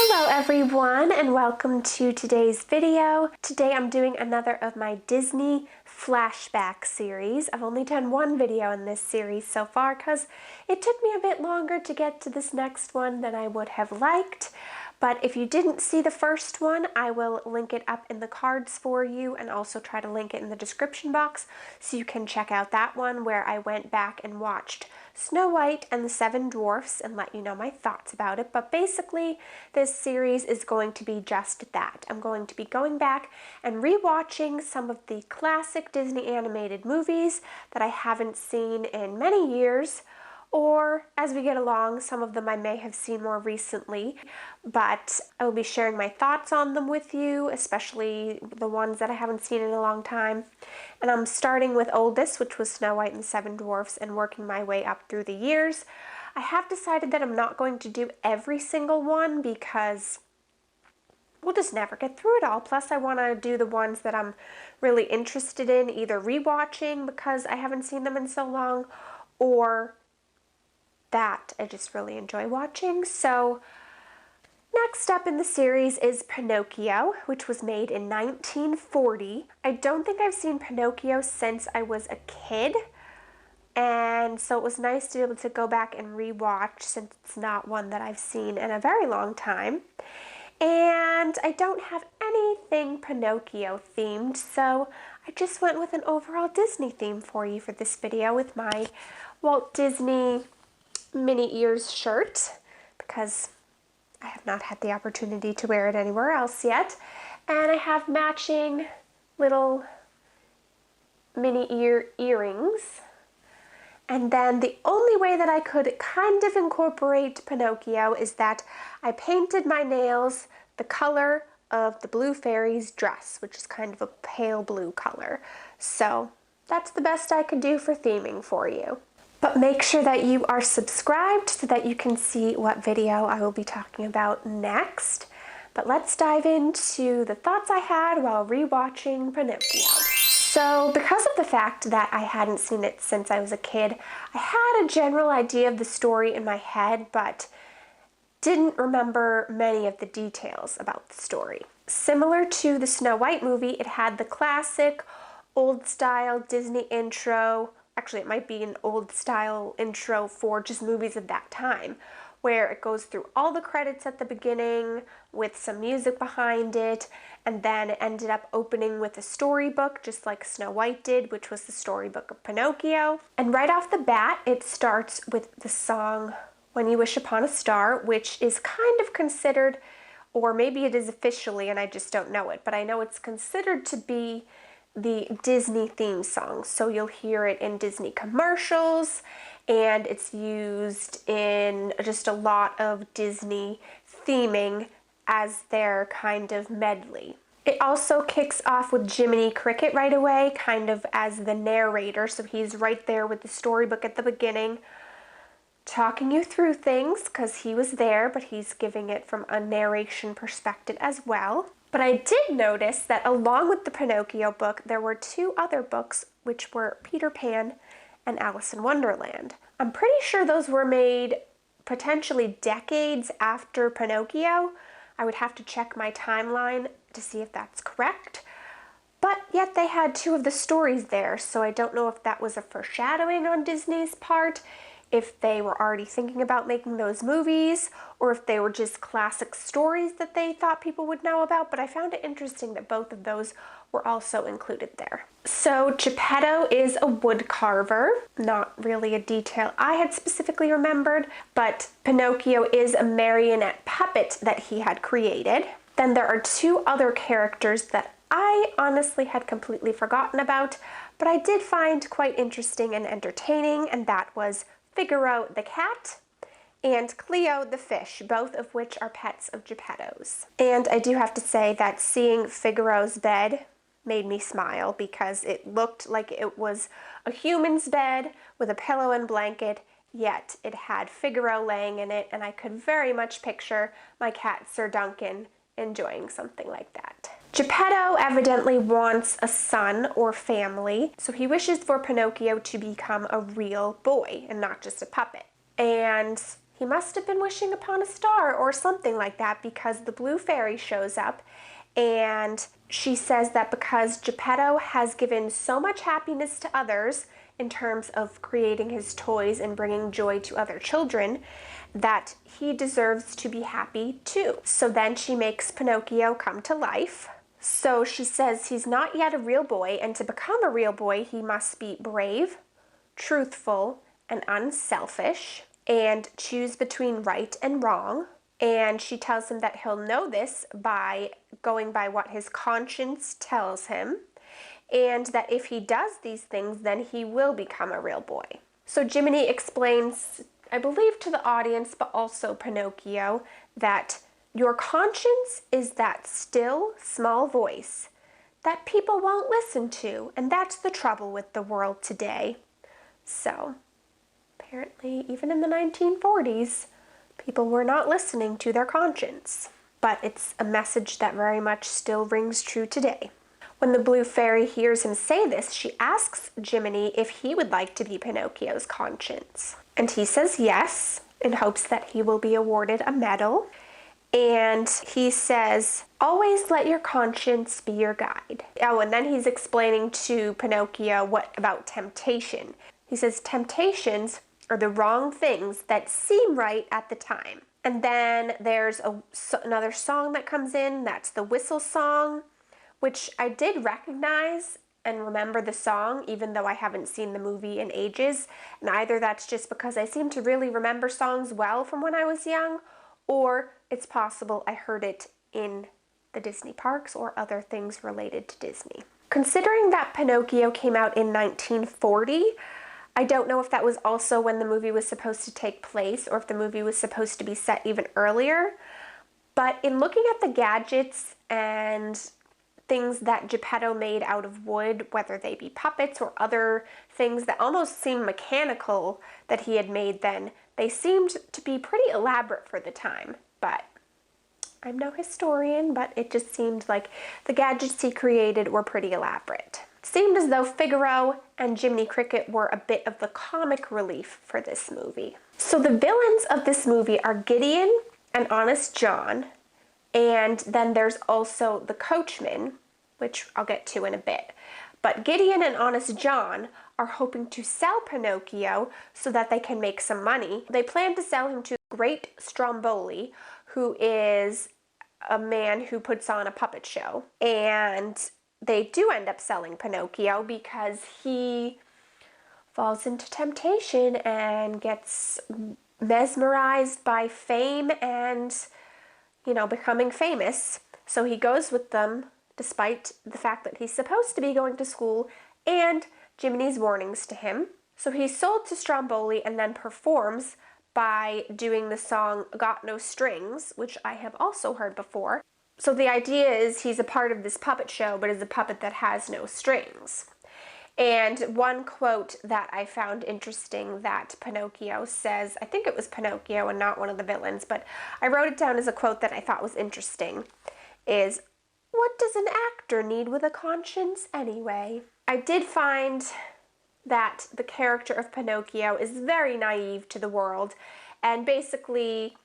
Hello everyone and welcome to today's video. Today I'm doing another of my Disney Flashback series. I've only done one video in this series so far because it took me a bit longer to get to this next one than I would have liked. But if you didn't see the first one, I will link it up in the cards for you and also try to link it in the description box so you can check out that one where I went back and watched Snow White and the Seven Dwarfs and let you know my thoughts about it. But basically, this series is going to be just that. I'm going to be going back and rewatching some of the classic Disney animated movies that I haven't seen in many years, or as we get along, some of them I may have seen more recently, but I will be sharing my thoughts on them with you, especially the ones that I haven't seen in a long time. And I'm starting with oldest, which was Snow White and the Seven Dwarfs, and working my way up through the years. I have decided that I'm not going to do every single one because we'll just never get through it all. Plus, I want to do the ones that I'm really interested in, either rewatching because I haven't seen them in so long, or that I just really enjoy watching. So next up in the series is Pinocchio, which was made in 1940. I don't think I've seen Pinocchio since I was a kid, and so it was nice to be able to go back and rewatch since it's not one that I've seen in a very long time. And I don't have anything Pinocchio themed, so I just went with an overall Disney theme for you for this video with my Walt Disney mini ears shirt, because I have not had the opportunity to wear it anywhere else yet. And I have matching little mini earrings. And then the only way that I could kind of incorporate Pinocchio is that I painted my nails the color of the Blue Fairy's dress, which is kind of a pale blue color. So that's the best I could do for theming for you. But make sure that you are subscribed so that you can see what video I will be talking about next. But let's dive into the thoughts I had while rewatching Pinocchio. So because of the fact that I hadn't seen it since I was a kid, I had a general idea of the story in my head, but didn't remember many of the details about the story. Similar to the Snow White movie, it had the classic old-style Disney intro. Actually, it might be an old-style intro for just movies of that time, where it goes through all the credits at the beginning with some music behind it, and then it ended up opening with a storybook, just like Snow White did, which was the storybook of Pinocchio. And right off the bat, it starts with the song When You Wish Upon a Star, which is kind of considered, or maybe it is officially, and I just don't know it, but I know it's considered to be the Disney theme song. So you'll hear it in Disney commercials, and it's used in just a lot of Disney theming as their kind of medley. It also kicks off with Jiminy Cricket right away, kind of as the narrator. So he's right there with the storybook at the beginning, talking you through things because he was there, but he's giving it from a narration perspective as well. But I did notice that along with the Pinocchio book, there were two other books, which were Peter Pan and Alice in Wonderland. I'm pretty sure those were made potentially decades after Pinocchio. I would have to check my timeline to see if that's correct. But yet they had two of the stories there, so I don't know if that was a foreshadowing on Disney's part, if they were already thinking about making those movies, or if they were just classic stories that they thought people would know about, but I found it interesting that both of those were also included there. So Geppetto is a wood carver, not really a detail I had specifically remembered, but Pinocchio is a marionette puppet that he had created. Then there are two other characters that I honestly had completely forgotten about, but I did find quite interesting and entertaining, and that was Figaro the cat and Cleo the fish, both of which are pets of Geppetto's. And I do have to say that seeing Figaro's bed made me smile because it looked like it was a human's bed with a pillow and blanket, yet it had Figaro laying in it, and I could very much picture my cat Sir Duncan enjoying something like that. Geppetto evidently wants a son or family, so he wishes for Pinocchio to become a real boy and not just a puppet. And He must have been wishing upon a star or something like that, because the blue fairy shows up and she says that because Geppetto has given so much happiness to others in terms of creating his toys and bringing joy to other children, that he deserves to be happy too. So then she makes Pinocchio come to life. So she says he's not yet a real boy, and to become a real boy, he must be brave, truthful, and unselfish, and choose between right and wrong. And she tells him that he'll know this by going by what his conscience tells him, and that if he does these things, then he will become a real boy. So Jiminy explains, I believe to the audience, but also Pinocchio, that your conscience is that still, small voice that people won't listen to, and that's the trouble with the world today. So, apparently, even in the 1940s, people were not listening to their conscience. But it's a message that very much still rings true today. When the blue fairy hears him say this, she asks Jiminy if he would like to be Pinocchio's conscience. And he says yes, in hopes that he will be awarded a medal. And he says, always let your conscience be your guide. Oh, and then he's explaining to Pinocchio what about temptation. He says temptations are the wrong things that seem right at the time. And then there's another song that comes in, that's the whistle song, which I did recognize and remember the song, even though I haven't seen the movie in ages. And either that's just because I seem to really remember songs well from when I was young, or it's possible I heard it in the Disney parks or other things related to Disney. Considering that Pinocchio came out in 1940, I don't know if that was also when the movie was supposed to take place or if the movie was supposed to be set even earlier. But in looking at the gadgets and things that Geppetto made out of wood, whether they be puppets or other things that almost seem mechanical that he had made then, they seemed to be pretty elaborate for the time. But I'm no historian, but it just seemed like the gadgets he created were pretty elaborate. It seemed as though Figaro and Jiminy Cricket were a bit of the comic relief for this movie. So the villains of this movie are Gideon and Honest John, and then there's also the Coachman, which I'll get to in a bit. But Gideon and Honest John are hoping to sell Pinocchio so that they can make some money. They plan to sell him to Great Stromboli, who is a man who puts on a puppet show. And they do end up selling Pinocchio because he falls into temptation and gets mesmerized by fame and, becoming famous. So he goes with them despite the fact that he's supposed to be going to school and Jiminy's warnings to him. So he's sold to Stromboli and then performs by doing the song Got No Strings, which I have also heard before. So the idea is he's a part of this puppet show, but is a puppet that has no strings. And one quote that I found interesting that Pinocchio says, I think it was Pinocchio and not one of the villains, but I wrote it down as a quote that I thought was interesting, is, "What does an actor need with a conscience anyway?" I did find that the character of Pinocchio is very naive to the world, and basically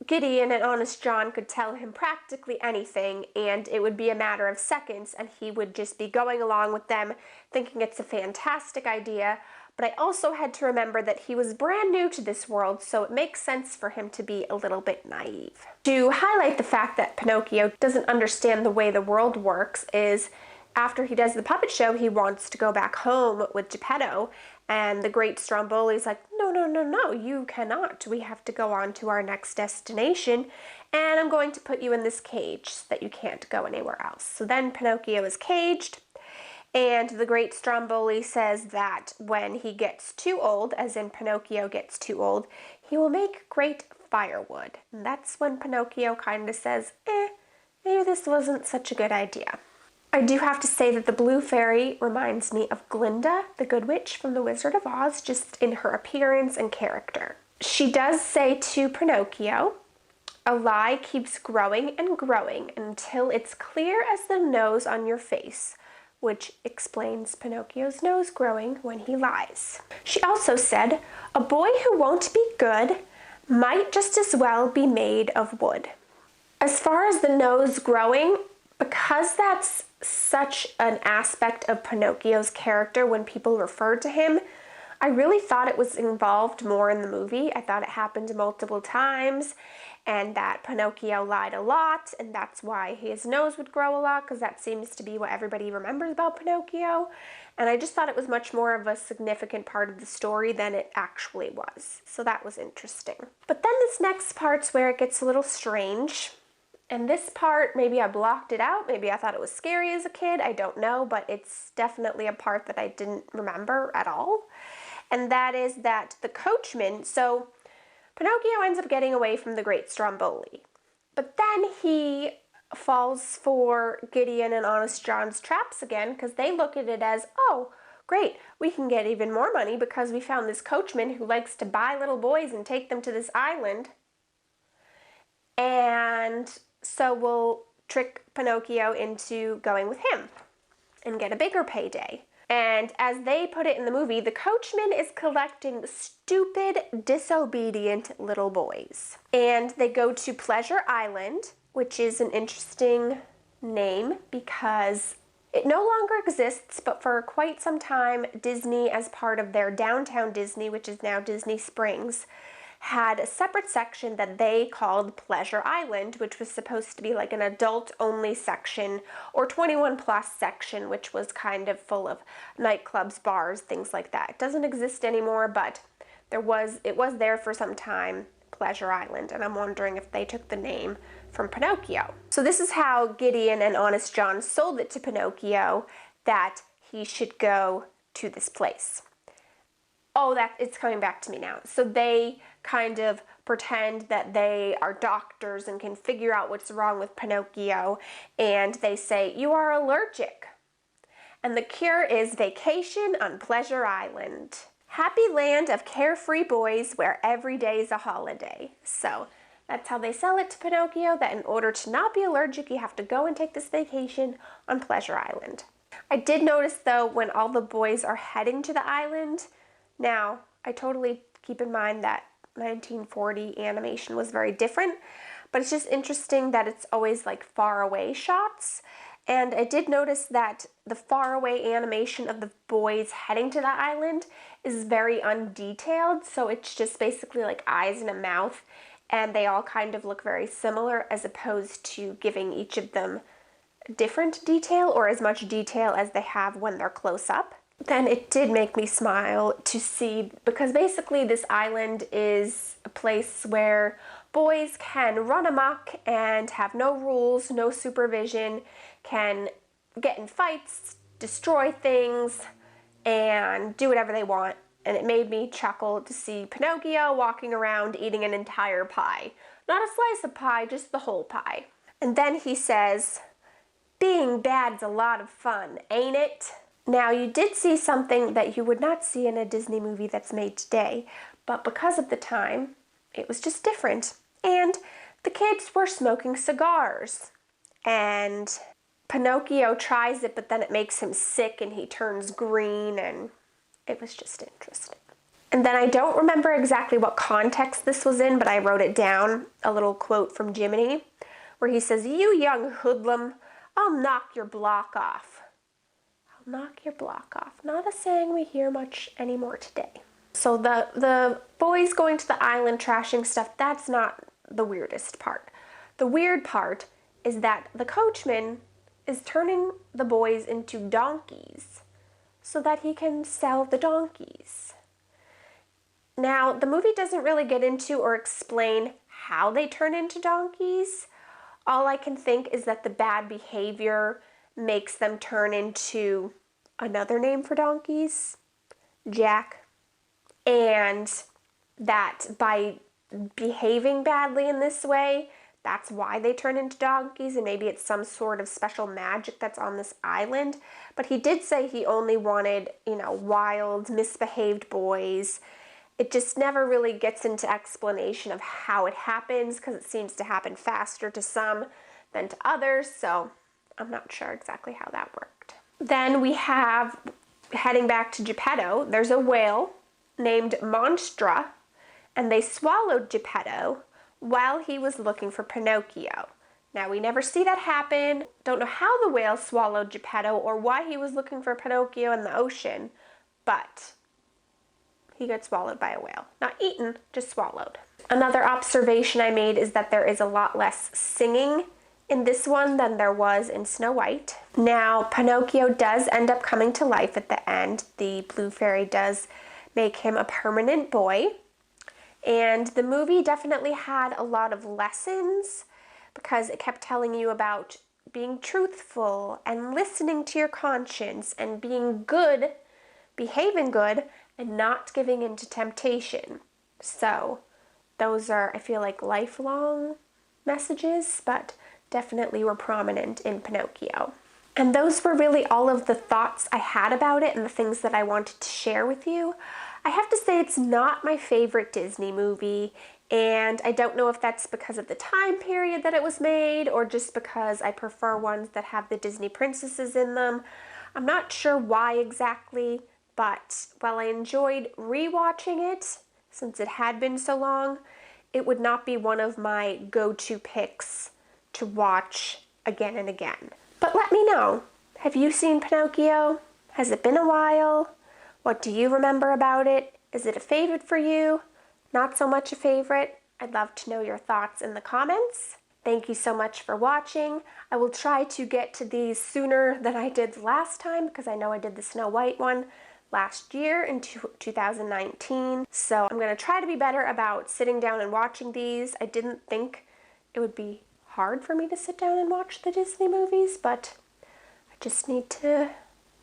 Gideon and Honest John could tell him practically anything, and it would be a matter of seconds, and he would just be going along with them, thinking it's a fantastic idea. But I also had to remember that he was brand new to this world, so it makes sense for him to be a little bit naive. To highlight the fact that Pinocchio doesn't understand the way the world works is, after he does the puppet show, he wants to go back home with Geppetto, and the Great Stromboli's like, no, you cannot. We have to go on to our next destination, and I'm going to put you in this cage so that you can't go anywhere else. So then Pinocchio is caged, and the Great Stromboli says that when he gets too old, as in Pinocchio gets too old, he will make great firewood. And that's when Pinocchio kind of says, maybe this wasn't such a good idea. I do have to say that the Blue Fairy reminds me of Glinda, the Good Witch from The Wizard of Oz, just in her appearance and character. She does say to Pinocchio, "A lie keeps growing and growing until it's clear as the nose on your face," which explains Pinocchio's nose growing when he lies. She also said, "A boy who won't be good might just as well be made of wood. As far as the nose growing, because that's such an aspect of Pinocchio's character when people referred to him, I really thought it was involved more in the movie. I thought it happened multiple times and that Pinocchio lied a lot, and that's why his nose would grow a lot, because that seems to be what everybody remembers about Pinocchio. And I just thought it was much more of a significant part of the story than it actually was. So that was interesting. But then this next part's where it gets a little strange. And this part, maybe I blocked it out, maybe I thought it was scary as a kid, I don't know, but it's definitely a part that I didn't remember at all. And that is that the coachman, so Pinocchio ends up getting away from the Great Stromboli. But then he falls for Gideon and Honest John's traps again, because they look at it as, oh, great, we can get even more money because we found this coachman who likes to buy little boys and take them to this island. And so we'll trick Pinocchio into going with him and get a bigger payday. And as they put it in the movie, the coachman is collecting stupid, disobedient little boys. And they go to Pleasure Island, which is an interesting name because it no longer exists, but for quite some time, Disney, as part of their Downtown Disney, which is now Disney Springs, had a separate section that they called Pleasure Island, which was supposed to be like an adult-only section, or 21-plus section, which was kind of full of nightclubs, bars, things like that. It doesn't exist anymore, but it was there for some time, Pleasure Island, and I'm wondering if they took the name from Pinocchio. So this is how Gideon and Honest John sold it to Pinocchio, that he should go to this place. Oh, it's coming back to me now. So they kind of pretend that they are doctors and can figure out what's wrong with Pinocchio, and they say, you are allergic. And the cure is vacation on Pleasure Island. Happy land of carefree boys where every day is a holiday. So that's how they sell it to Pinocchio, that in order to not be allergic, you have to go and take this vacation on Pleasure Island. I did notice, though, when all the boys are heading to the island, now, I totally keep in mind that 1940 animation was very different, but it's just interesting that it's always like far away shots. And I did notice that the far away animation of the boys heading to the island is very undetailed, so it's just basically like eyes and a mouth, and they all kind of look very similar as opposed to giving each of them different detail or as much detail as they have when they're close up. Then it did make me smile to see, because basically this island is a place where boys can run amok and have no rules, no supervision, can get in fights, destroy things, and do whatever they want. And it made me chuckle to see Pinocchio walking around eating an entire pie. Not a slice of pie, just the whole pie. And then he says, being bad's a lot of fun, ain't it? Now, you did see something that you would not see in a Disney movie that's made today, but because of the time, it was just different. And the kids were smoking cigars. And Pinocchio tries it, but then it makes him sick and he turns green, and it was just interesting. And then I don't remember exactly what context this was in, but I wrote it down, a little quote from Jiminy, where he says, you young hoodlum, I'll knock your block off. Knock your block off. Not a saying we hear much anymore today. So the boys going to the island trashing stuff, that's not the weirdest part. The weird part is that the coachman is turning the boys into donkeys so that he can sell the donkeys. Now, the movie doesn't really get into or explain how they turn into donkeys. All I can think is that the bad behavior makes them turn into another name for donkeys, Jack, and that by behaving badly in this way, that's why they turn into donkeys, and maybe it's some sort of special magic that's on this island. But he did say he only wanted, wild, misbehaved boys. It just never really gets into explanation of how it happens, because it seems to happen faster to some than to others, so I'm not sure exactly how that worked. Then we have, heading back to Geppetto, there's a whale named Monstra, and they swallowed Geppetto while he was looking for Pinocchio. Now, we never see that happen. Don't know how the whale swallowed Geppetto or why he was looking for Pinocchio in the ocean, but he got swallowed by a whale. Not eaten, just swallowed. Another observation I made is that there is a lot less singing in this one than there was in Snow White. Now, Pinocchio does end up coming to life at the end. The blue fairy does make him a permanent boy. And the movie definitely had a lot of lessons because it kept telling you about being truthful and listening to your conscience and being good, behaving good, and not giving in to temptation. So those are, I feel like, lifelong messages, but definitely were prominent in Pinocchio. And those were really all of the thoughts I had about it and the things that I wanted to share with you. I have to say it's not my favorite Disney movie, and I don't know if that's because of the time period that it was made or just because I prefer ones that have the Disney princesses in them. I'm not sure why exactly, but while I enjoyed rewatching it, since it had been so long, it would not be one of my go-to picks to watch again and again. But let me know, have you seen Pinocchio? Has it been a while? What do you remember about it? Is it a favorite for you? Not so much a favorite? I'd love to know your thoughts in the comments. Thank you so much for watching. I will try to get to these sooner than I did last time because I know I did the Snow White one last year in 2019. So I'm going to try to be better about sitting down and watching these. I didn't think it would be hard for me to sit down and watch the Disney movies, but I just need to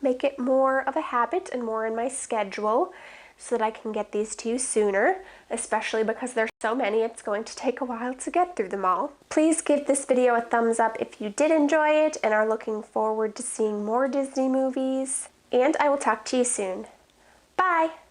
make it more of a habit and more in my schedule so that I can get these to you sooner, especially because there's so many, it's going to take a while to get through them all. Please give this video a thumbs up if you did enjoy it and are looking forward to seeing more Disney movies, and I will talk to you soon. Bye!